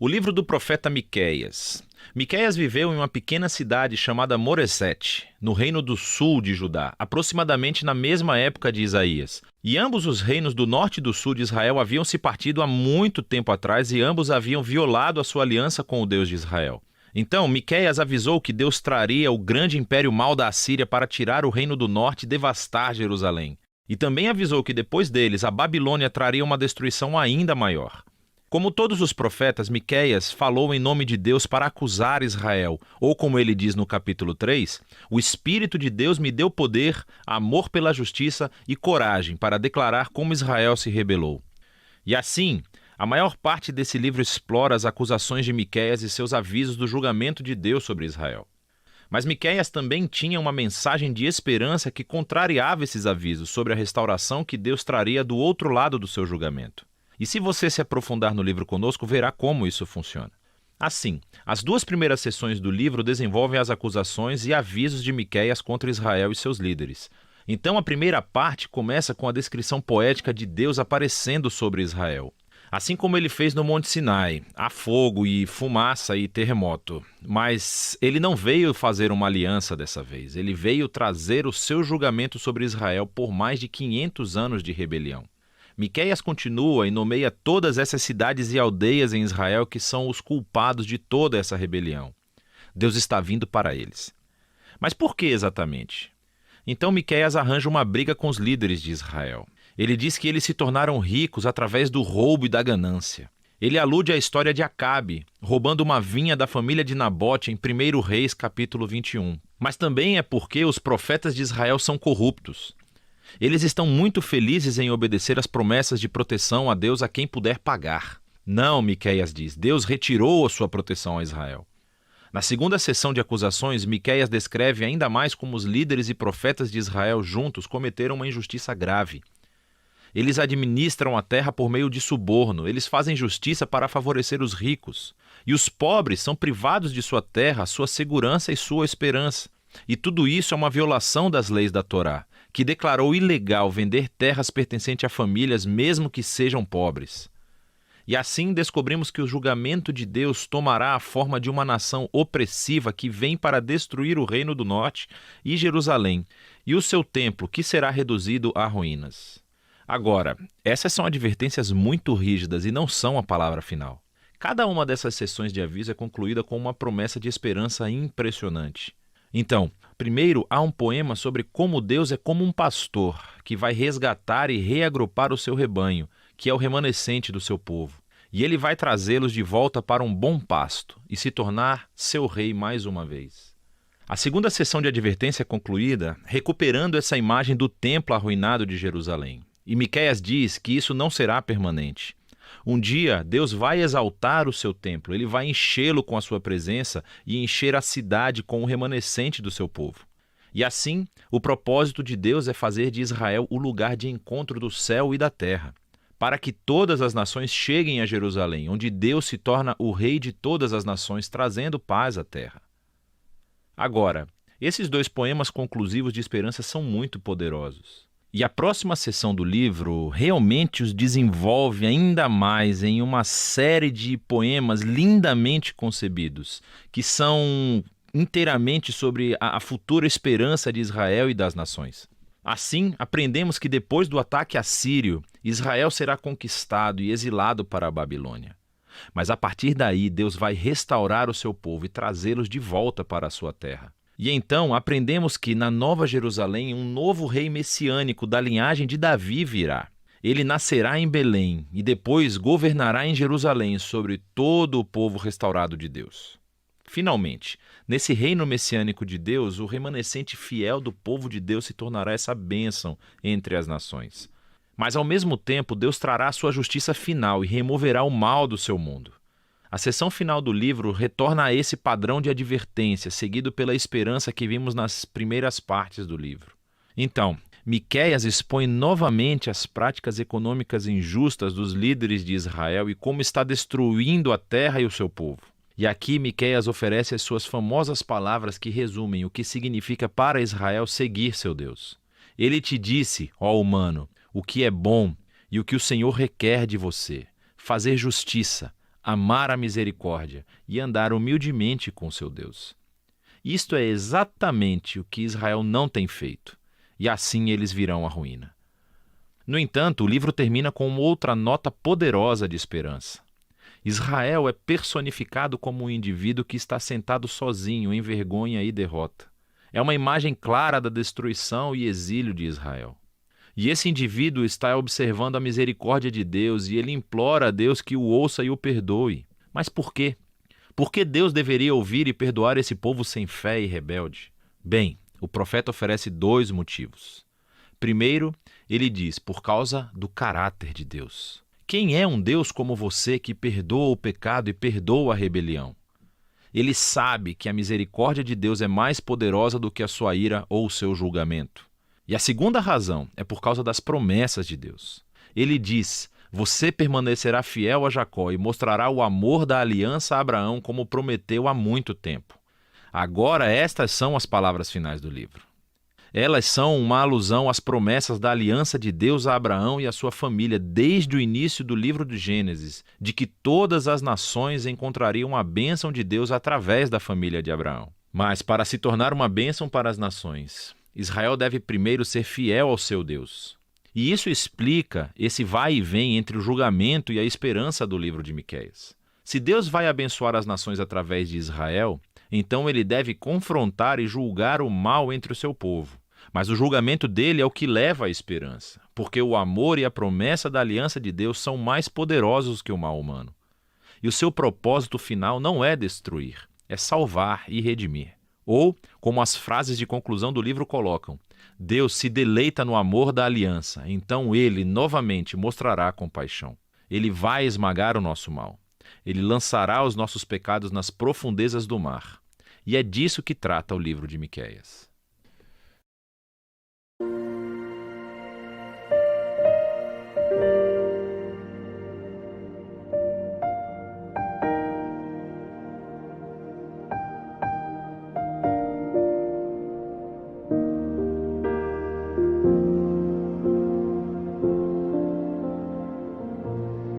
O livro do profeta Miqueias. Miqueias viveu em uma pequena cidade chamada Moresete, no reino do sul de Judá, aproximadamente na mesma época de Isaías. E ambos os reinos do norte e do sul de Israel haviam se partido há muito tempo atrás e ambos haviam violado a sua aliança com o Deus de Israel. Então, Miqueias avisou que Deus traria o grande império mau da Assíria para tirar o reino do norte e devastar Jerusalém. E também avisou que depois deles a Babilônia traria uma destruição ainda maior. Como todos os profetas, Miqueias falou em nome de Deus para acusar Israel, ou como ele diz no capítulo 3, o Espírito de Deus me deu poder, amor pela justiça e coragem para declarar como Israel se rebelou. E assim, a maior parte desse livro explora as acusações de Miqueias e seus avisos do julgamento de Deus sobre Israel. Mas Miqueias também tinha uma mensagem de esperança que contrariava esses avisos sobre a restauração que Deus traria do outro lado do seu julgamento. E se você se aprofundar no livro conosco, verá como isso funciona. Assim, as duas primeiras sessões do livro desenvolvem as acusações e avisos de Miqueias contra Israel e seus líderes. Então a primeira parte começa com a descrição poética de Deus aparecendo sobre Israel. Assim como ele fez no Monte Sinai, há fogo e fumaça e terremoto. Mas ele não veio fazer uma aliança dessa vez, ele veio trazer o seu julgamento sobre Israel por mais de 500 anos de rebelião. Miqueias continua e nomeia todas essas cidades e aldeias em Israel que são os culpados de toda essa rebelião. Deus está vindo para eles. Mas por que exatamente? Então Miqueias arranja uma briga com os líderes de Israel. Ele diz que eles se tornaram ricos através do roubo e da ganância. Ele alude à história de Acabe, roubando uma vinha da família de Nabote em 1 Reis capítulo 21. Mas também é porque os profetas de Israel são corruptos. Eles estão muito felizes em obedecer às promessas de proteção a Deus a quem puder pagar. Não, Miqueias diz, Deus retirou a sua proteção a Israel. Na segunda sessão de acusações, Miqueias descreve ainda mais como os líderes e profetas de Israel juntos cometeram uma injustiça grave. Eles administram a terra por meio de suborno, eles fazem justiça para favorecer os ricos. E os pobres são privados de sua terra, sua segurança e sua esperança. E tudo isso é uma violação das leis da Torá, que declarou ilegal vender terras pertencentes a famílias mesmo que sejam pobres. E assim descobrimos que o julgamento de Deus tomará a forma de uma nação opressiva que vem para destruir o reino do norte e Jerusalém, e o seu templo, que será reduzido a ruínas. Agora, essas são advertências muito rígidas e não são a palavra final. Cada uma dessas sessões de aviso é concluída com uma promessa de esperança impressionante. Então, primeiro há um poema sobre como Deus é como um pastor que vai resgatar e reagrupar o seu rebanho, que é o remanescente do seu povo. E ele vai trazê-los de volta para um bom pasto e se tornar seu rei mais uma vez. A segunda sessão de advertência é concluída recuperando essa imagem do templo arruinado de Jerusalém. E Miqueias diz que isso não será permanente. Um dia, Deus vai exaltar o seu templo, ele vai enchê-lo com a sua presença e encher a cidade com o remanescente do seu povo. E assim, o propósito de Deus é fazer de Israel o lugar de encontro do céu e da terra, para que todas as nações cheguem a Jerusalém, onde Deus se torna o rei de todas as nações, trazendo paz à terra. Agora, esses dois poemas conclusivos de esperança são muito poderosos. E a próxima sessão do livro realmente os desenvolve ainda mais em uma série de poemas lindamente concebidos, que são inteiramente sobre a futura esperança de Israel e das nações. Assim, aprendemos que depois do ataque assírio, Israel será conquistado e exilado para a Babilônia. Mas a partir daí, Deus vai restaurar o seu povo e trazê-los de volta para a sua terra. E então aprendemos que na Nova Jerusalém um novo rei messiânico da linhagem de Davi virá. Ele nascerá em Belém e depois governará em Jerusalém sobre todo o povo restaurado de Deus. Finalmente, nesse reino messiânico de Deus, o remanescente fiel do povo de Deus se tornará essa bênção entre as nações. Mas ao mesmo tempo, Deus trará a sua justiça final e removerá o mal do seu mundo. A seção final do livro retorna a esse padrão de advertência, seguido pela esperança que vimos nas primeiras partes do livro. Então, Miqueias expõe novamente as práticas econômicas injustas dos líderes de Israel e como está destruindo a terra e o seu povo. E aqui Miqueias oferece as suas famosas palavras que resumem o que significa para Israel seguir seu Deus. Ele te disse, ó humano, o que é bom e o que o Senhor requer de você: fazer justiça, amar a misericórdia e andar humildemente com seu Deus. Isto é exatamente o que Israel não tem feito, e assim eles virão à ruína. No entanto, o livro termina com outra nota poderosa de esperança. Israel é personificado como um indivíduo que está sentado sozinho em vergonha e derrota. É uma imagem clara da destruição e exílio de Israel. E esse indivíduo está observando a misericórdia de Deus e ele implora a Deus que o ouça e o perdoe. Mas por quê? Por que Deus deveria ouvir e perdoar esse povo sem fé e rebelde? Bem, o profeta oferece 2 motivos. Primeiro, ele diz, por causa do caráter de Deus. Quem é um Deus como você que perdoa o pecado e perdoa a rebelião? Ele sabe que a misericórdia de Deus é mais poderosa do que a sua ira ou o seu julgamento. E a segunda razão é por causa das promessas de Deus. Ele diz, você permanecerá fiel a Jacó e mostrará o amor da aliança a Abraão como prometeu há muito tempo. Agora estas são as palavras finais do livro. Elas são uma alusão às promessas da aliança de Deus a Abraão e a sua família desde o início do livro de Gênesis, de que todas as nações encontrariam a bênção de Deus através da família de Abraão. Mas para se tornar uma bênção para as nações, Israel deve primeiro ser fiel ao seu Deus. E isso explica esse vai e vem entre o julgamento e a esperança do livro de Miqueias. Se Deus vai abençoar as nações através de Israel, então ele deve confrontar e julgar o mal entre o seu povo. Mas o julgamento dele é o que leva à esperança, porque o amor e a promessa da aliança de Deus são mais poderosos que o mal humano. E o seu propósito final não é destruir, é salvar e redimir. Ou, como as frases de conclusão do livro colocam, Deus se deleita no amor da aliança, então ele novamente mostrará compaixão. Ele vai esmagar o nosso mal. Ele lançará os nossos pecados nas profundezas do mar. E é disso que trata o livro de Miqueias.